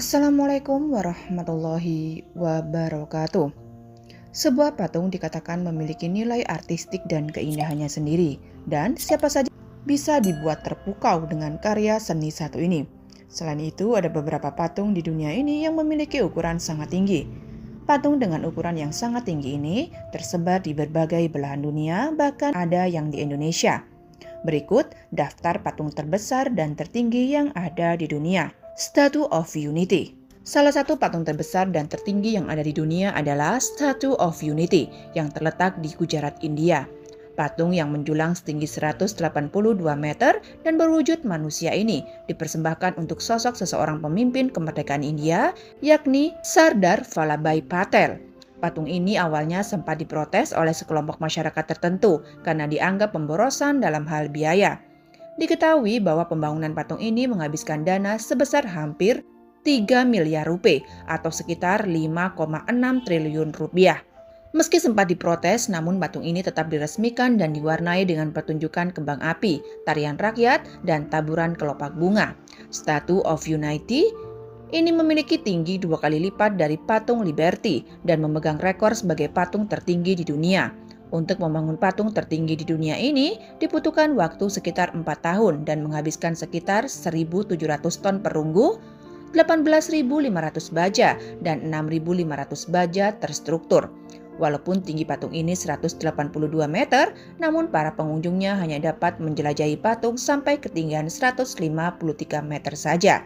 Assalamualaikum warahmatullahi wabarakatuh. Sebuah patung dikatakan memiliki nilai artistik dan keindahannya sendiri, dan siapa saja bisa dibuat terpukau dengan karya seni satu ini. Selain itu, ada beberapa patung di dunia ini yang memiliki ukuran sangat tinggi. Patung dengan ukuran yang sangat tinggi ini tersebar di berbagai belahan dunia, bahkan ada yang di Indonesia. Berikut daftar patung terbesar dan tertinggi yang ada di dunia. Statue of Unity. Salah satu patung terbesar dan tertinggi yang ada di dunia adalah Statue of Unity yang terletak di Gujarat, India. Patung yang menjulang setinggi 182 meter dan berwujud manusia ini dipersembahkan untuk sosok seseorang pemimpin kemerdekaan India, yakni Sardar Vallabhbhai Patel. Patung ini awalnya sempat diprotes oleh sekelompok masyarakat tertentu karena dianggap pemborosan dalam hal biaya. Diketahui bahwa pembangunan patung ini menghabiskan dana sebesar hampir 3 miliar rupiah atau sekitar 5,6 triliun rupiah. Meski sempat diprotes, namun patung ini tetap diresmikan dan diwarnai dengan pertunjukan kembang api, tarian rakyat, dan taburan kelopak bunga. Statue of Unity ini memiliki tinggi 2 kali lipat dari patung Liberty dan memegang rekor sebagai patung tertinggi di dunia. Untuk membangun patung tertinggi di dunia ini dibutuhkan waktu sekitar 4 tahun dan menghabiskan sekitar 1.700 ton perunggu, 18.500 baja, dan 6.500 baja terstruktur. Walaupun tinggi patung ini 182 meter, namun para pengunjungnya hanya dapat menjelajahi patung sampai ketinggian 153 meter saja.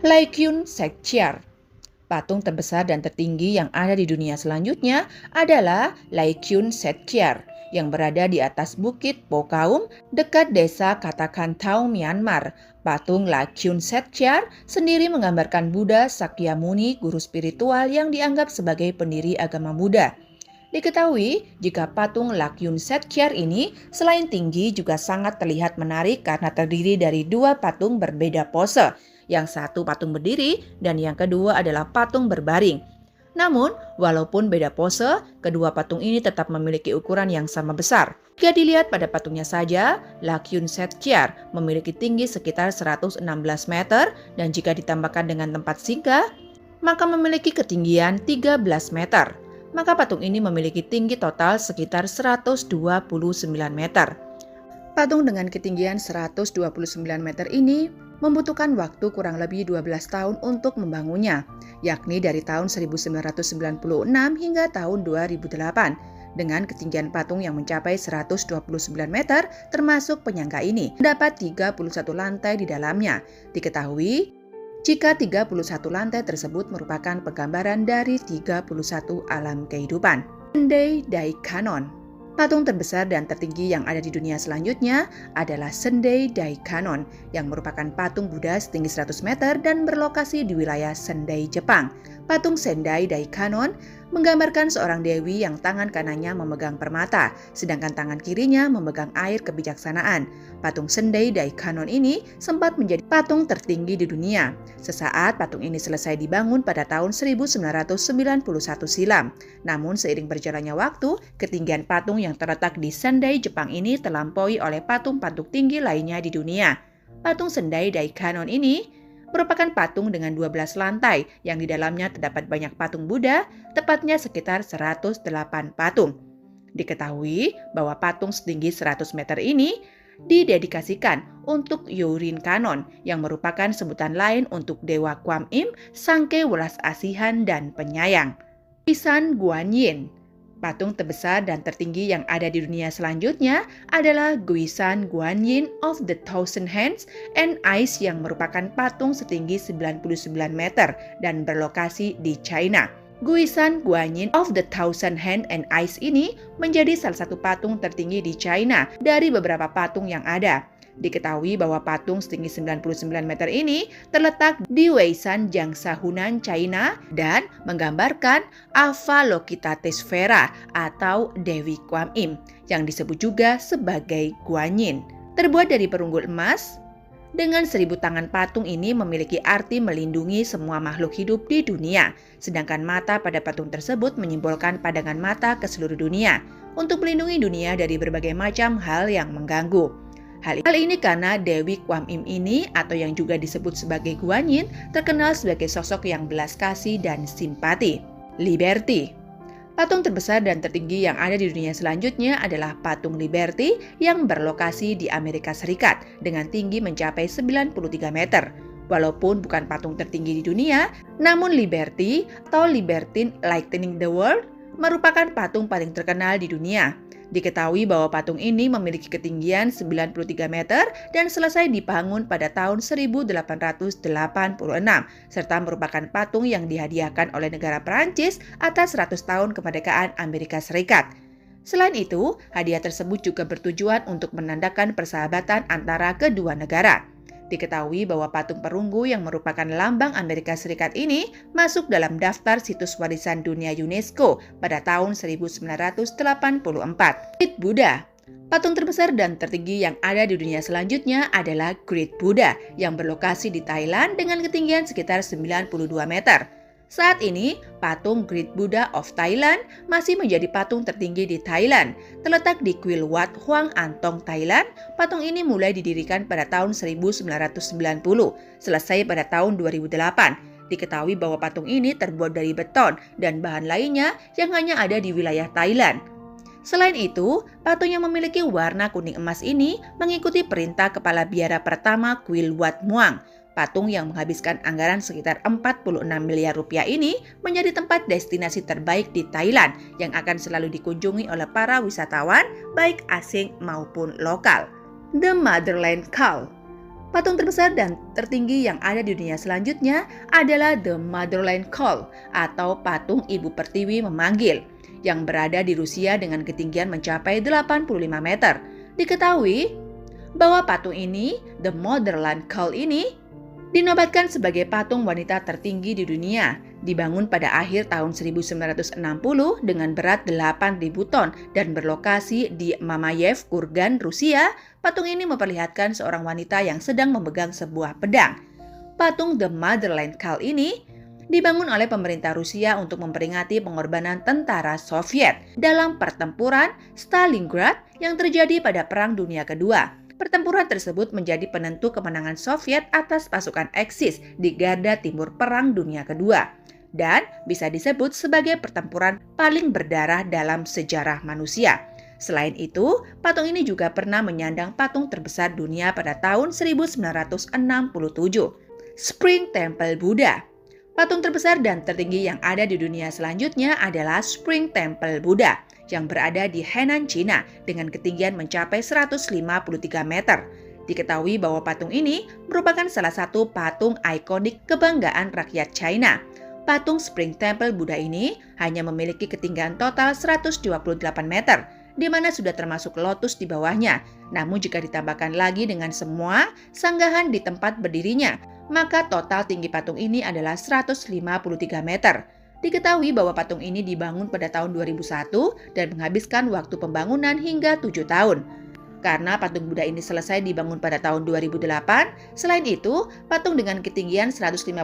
Laikyun Sekchar. Patung terbesar dan tertinggi yang ada di dunia selanjutnya adalah Laikyun Sekchar yang berada di atas bukit Pokaum dekat desa Katakantau, Myanmar. Patung Laikyun Sekchar sendiri menggambarkan Buddha Sakyamuni, guru spiritual yang dianggap sebagai pendiri agama Buddha. Diketahui jika patung Laikyun Sekchar ini selain tinggi juga sangat terlihat menarik karena terdiri dari dua patung berbeda pose. Yang satu patung berdiri dan yang kedua adalah patung berbaring. Namun, walaupun beda pose, kedua patung ini tetap memiliki ukuran yang sama besar. Jika dilihat pada patungnya saja, Laikyun Sekchar memiliki tinggi sekitar 116 meter dan jika ditambahkan dengan tempat singgah, maka memiliki ketinggian 13 meter. Maka patung ini memiliki tinggi total sekitar 129 meter. Patung dengan ketinggian 129 meter ini membutuhkan waktu kurang lebih 12 tahun untuk membangunnya, yakni dari tahun 1996 hingga tahun 2008. Dengan ketinggian patung yang mencapai 129 meter, termasuk penyangga ini, terdapat 31 lantai di dalamnya. Diketahui, jika 31 lantai tersebut merupakan penggambaran dari 31 alam kehidupan. Sendai Daikanon. Patung terbesar dan tertinggi yang ada di dunia selanjutnya adalah Sendai Daikanon yang merupakan patung Buddha setinggi 100 meter dan berlokasi di wilayah Sendai, Jepang. Patung Sendai Daikanon menggambarkan seorang dewi yang tangan kanannya memegang permata, sedangkan tangan kirinya memegang air kebijaksanaan. Patung Sendai Daikanon ini sempat menjadi patung tertinggi di dunia. Sesaat patung ini selesai dibangun pada tahun 1991 silam. Namun seiring berjalannya waktu, ketinggian patung yang terletak di Sendai, Jepang ini terlampaui oleh patung-patung tinggi lainnya di dunia. Patung Sendai Daikanon ini merupakan patung dengan 12 lantai yang di dalamnya terdapat banyak patung Buddha, tepatnya sekitar 108 patung. Diketahui bahwa patung setinggi 100 meter ini didedikasikan untuk Yorin Kanon yang merupakan sebutan lain untuk Dewa Kwan Im, Sangke welas asihan dan penyayang. Guisan Guanyin. Patung terbesar dan tertinggi yang ada di dunia selanjutnya adalah Guisan Guanyin of the Thousand Hands and Eyes yang merupakan patung setinggi 99 meter dan berlokasi di China. Guisan Guanyin of the Thousand Hands and Eyes ini menjadi salah satu patung tertinggi di China dari beberapa patung yang ada. Diketahui bahwa patung setinggi 99 meter ini terletak di Weishan, Jiangsa, Hunan, China dan menggambarkan Avalokitesvara atau Dewi Kwan Im yang disebut juga sebagai Guanyin. Terbuat dari perunggu emas, dengan 1000 tangan patung ini memiliki arti melindungi semua makhluk hidup di dunia, sedangkan mata pada patung tersebut menyimbolkan pandangan mata ke seluruh dunia untuk melindungi dunia dari berbagai macam hal yang mengganggu. Hal ini karena Dewi Kwan Im ini, atau yang juga disebut sebagai Guan Yin, terkenal sebagai sosok yang belas kasih dan simpati. Liberty. Patung terbesar dan tertinggi yang ada di dunia selanjutnya adalah patung Liberty yang berlokasi di Amerika Serikat dengan tinggi mencapai 93 meter. Walaupun bukan patung tertinggi di dunia, namun Liberty atau Libertine Lightening the World merupakan patung paling terkenal di dunia. Diketahui bahwa patung ini memiliki ketinggian 93 meter dan selesai dibangun pada tahun 1886, serta merupakan patung yang dihadiahkan oleh negara Perancis atas 100 tahun kemerdekaan Amerika Serikat. Selain itu, hadiah tersebut juga bertujuan untuk menandakan persahabatan antara kedua negara. Diketahui bahwa patung perunggu yang merupakan lambang Amerika Serikat ini masuk dalam daftar situs warisan dunia UNESCO pada tahun 1984. Great Buddha. Patung terbesar dan tertinggi yang ada di dunia selanjutnya adalah Great Buddha yang berlokasi di Thailand dengan ketinggian sekitar 92 meter. Saat ini, patung Great Buddha of Thailand masih menjadi patung tertinggi di Thailand. Terletak di Kuil Wat Hwang Antong, Thailand, patung ini mulai didirikan pada tahun 1990, selesai pada tahun 2008. Diketahui bahwa patung ini terbuat dari beton dan bahan lainnya yang hanya ada di wilayah Thailand. Selain itu, patung yang memiliki warna kuning emas ini mengikuti perintah kepala biara pertama Kuil Wat Muang. Patung yang menghabiskan anggaran sekitar 46 miliar rupiah ini menjadi tempat destinasi terbaik di Thailand yang akan selalu dikunjungi oleh para wisatawan baik asing maupun lokal. The Motherland Call. Patung terbesar dan tertinggi yang ada di dunia selanjutnya adalah The Motherland Call atau patung Ibu Pertiwi memanggil yang berada di Rusia dengan ketinggian mencapai 85 meter. Diketahui bahwa patung ini, The Motherland Call ini, dinobatkan sebagai patung wanita tertinggi di dunia. Dibangun pada akhir tahun 1960 dengan berat 8.000 ton dan berlokasi di Mamayev, Kurgan, Rusia. Patung ini memperlihatkan seorang wanita yang sedang memegang sebuah pedang. Patung The Motherland Call ini dibangun oleh pemerintah Rusia untuk memperingati pengorbanan tentara Soviet dalam pertempuran Stalingrad yang terjadi pada Perang Dunia Kedua. Pertempuran tersebut menjadi penentu kemenangan Soviet atas pasukan Eksis di garda timur Perang Dunia Kedua dan bisa disebut sebagai pertempuran paling berdarah dalam sejarah manusia. Selain itu, patung ini juga pernah menyandang patung terbesar dunia pada tahun 1967, Spring Temple Buddha. Patung terbesar dan tertinggi yang ada di dunia selanjutnya adalah Spring Temple Buddha yang berada di Henan, Cina dengan ketinggian mencapai 153 meter. Diketahui bahwa patung ini merupakan salah satu patung ikonik kebanggaan rakyat China. Patung Spring Temple Buddha ini hanya memiliki ketinggian total 128 meter, di mana sudah termasuk lotus di bawahnya. Namun jika ditambahkan lagi dengan semua sanggahan di tempat berdirinya, maka total tinggi patung ini adalah 153 meter. Diketahui bahwa patung ini dibangun pada tahun 2001 dan menghabiskan waktu pembangunan hingga 7 tahun. Karena patung Buddha ini selesai dibangun pada tahun 2008, selain itu, patung dengan ketinggian 153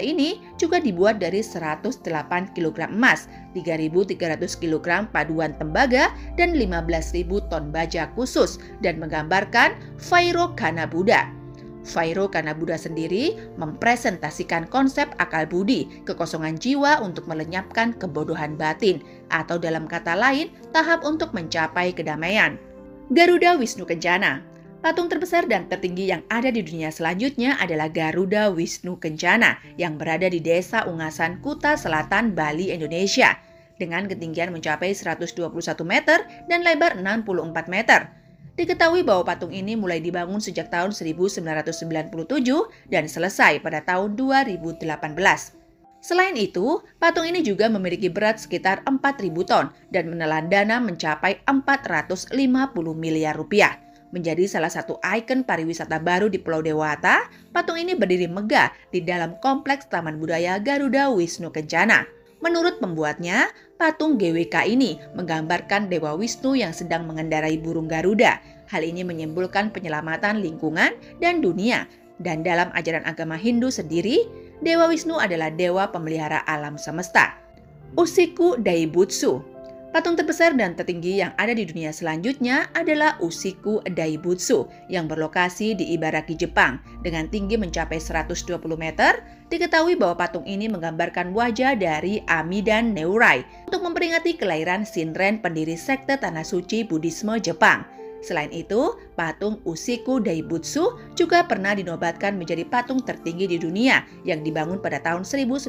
ini juga dibuat dari 108 kg emas, 3.300 kg paduan tembaga, dan 15.000 ton baja khusus, dan menggambarkan Vairocana Buddha. Vairocana Buddha sendiri mempresentasikan konsep akal budi, kekosongan jiwa untuk melenyapkan kebodohan batin, atau dalam kata lain, tahap untuk mencapai kedamaian. Garuda Wisnu Kencana. Patung terbesar dan tertinggi yang ada di dunia selanjutnya adalah Garuda Wisnu Kencana yang berada di Desa Ungasan, Kuta Selatan, Bali, Indonesia, dengan ketinggian mencapai 121 meter dan lebar 64 meter. Diketahui bahwa patung ini mulai dibangun sejak tahun 1997 dan selesai pada tahun 2018. Selain itu, patung ini juga memiliki berat sekitar 4.000 ton dan menelan dana mencapai 450 miliar rupiah. Menjadi salah satu ikon pariwisata baru di Pulau Dewata, patung ini berdiri megah di dalam kompleks Taman Budaya Garuda Wisnu Kencana. Menurut pembuatnya, patung GWK ini menggambarkan Dewa Wisnu yang sedang mengendarai burung Garuda. Hal ini menyimbolkan penyelamatan lingkungan dan dunia. Dan dalam ajaran agama Hindu sendiri, Dewa Wisnu adalah dewa pemelihara alam semesta. Usiku Daibutsu. Patung terbesar dan tertinggi yang ada di dunia selanjutnya adalah Usiku Daibutsu yang berlokasi di Ibaraki, Jepang dengan tinggi mencapai 120 meter. Diketahui bahwa patung ini menggambarkan wajah dari Ami dan Neurai untuk memperingati kelahiran Shinren, pendiri sekte Tanah Suci Buddhisme Jepang. Selain itu, patung Usiku Daibutsu juga pernah dinobatkan menjadi patung tertinggi di dunia yang dibangun pada tahun 1995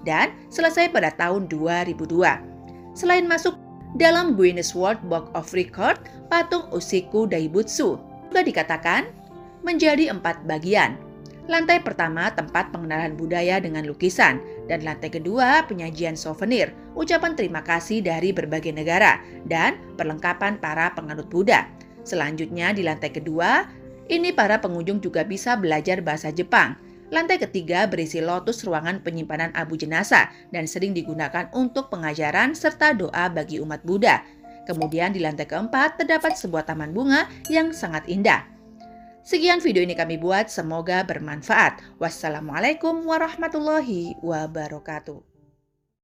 dan selesai pada tahun 2002. Selain masuk dalam Guinness World Book of Record, patung Usiku Daibutsu juga dikatakan menjadi 4 bagian. Lantai pertama tempat pengenalan budaya dengan lukisan, dan lantai kedua penyajian souvenir, ucapan terima kasih dari berbagai negara, dan perlengkapan para penganut Buddha. Selanjutnya di lantai kedua, ini para pengunjung juga bisa belajar bahasa Jepang. Lantai ketiga berisi lotus, ruangan penyimpanan abu jenazah dan sering digunakan untuk pengajaran serta doa bagi umat Buddha. Kemudian di lantai keempat terdapat sebuah taman bunga yang sangat indah. Sekian video ini kami buat, semoga bermanfaat. Wassalamualaikum warahmatullahi wabarakatuh.